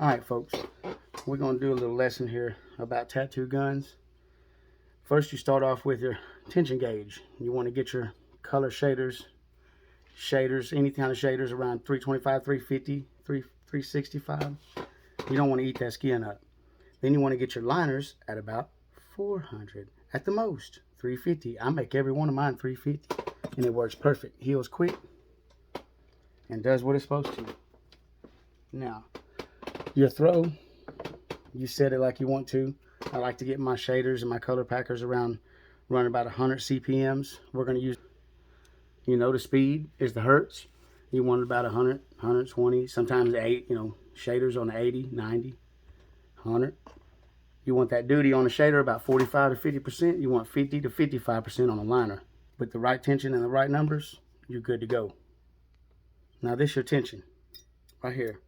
Alright folks, we're going to do a little lesson here about tattoo guns. First you start off with your tension gauge. You want to get your color shaders, any kind of shaders around 325, 350, 365. You don't want to eat that skin up. Then you want to get your liners at about 400 at the most, 350. I make every one of mine 350 and it works perfect. Heals quick and does what it's supposed to. Now, your throw, you set it like you want to. I like to get my shaders and my color packers around, run about 100 CPMs. We're going to use, the speed is the hertz. You want about 100, 120, sometimes 8, shaders on 80, 90, 100. You want that duty on the shader about 45 to 50%. You want 50 to 55% on the liner. With the right tension and the right numbers, you're good to go. Now this is your tension right here.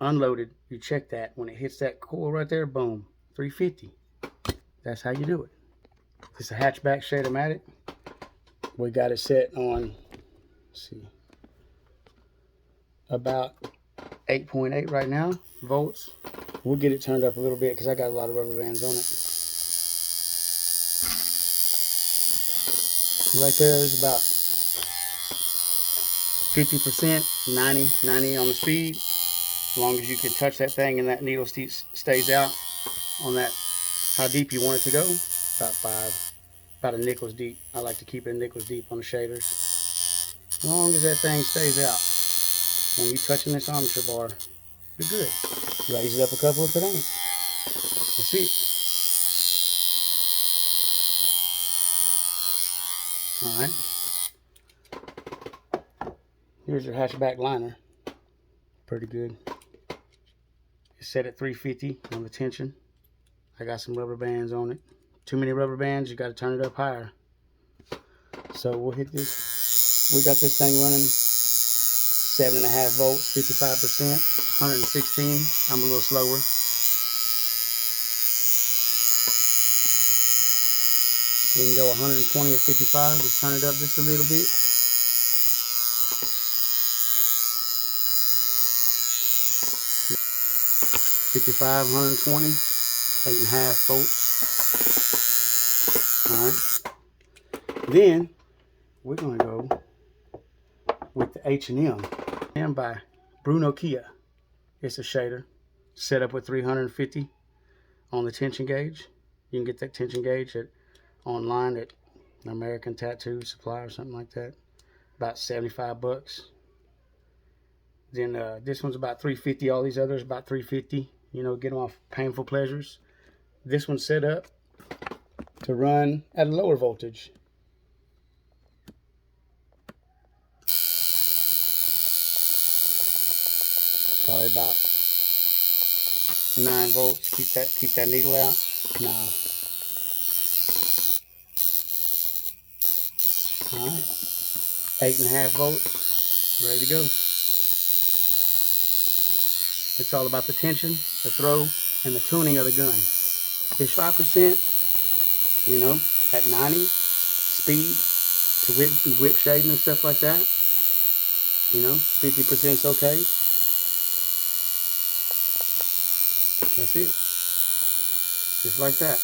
Unloaded, you check that. When it hits that coil right there, boom, 350. That's how you do it. It's a hatchback Shadermatic. We got it set on, let's see, about 8.8 right now, volts. We'll get it turned up a little bit because I got a lot of rubber bands on it. Right there is about 50%, 90 on the speed. As long as you can touch that thing and that needle stays out on that, how deep you want it to go, about a nickel's deep. I like to keep it a nickel's deep on the shaders. As long as that thing stays out. When you're touching this armature bar, you're good. Raise it up a couple if it ain't. That's it. Alright. Here's your hatchback liner. Pretty good. It's set at 350 on the tension. I got some rubber bands on it. Too many rubber bands, you got to turn it up higher. So we'll hit this. We got this thing running 7.5 volts, 55%, 116. I'm a little slower. We can go 120 or 55. Just turn it up just a little bit. $55, 120, 8.5 volts. All right. Then we're gonna go with the H&M by Bruno Kia. It's a shader set up with 350 on the tension gauge. You can get that tension gauge online at American Tattoo Supply or something like that. About 75 bucks. Then this one's about 350. All these others about 350. Get them off Painful Pleasures. This one's set up to run at a lower voltage. Probably about 9 volts. Keep that needle out. Nah. Alright. 8.5 volts. Ready to go. It's all about the tension, the throw, and the tuning of the gun. It's 5%, at 90 speed to whip shading and stuff like that. 50% is okay. That's it. Just like that.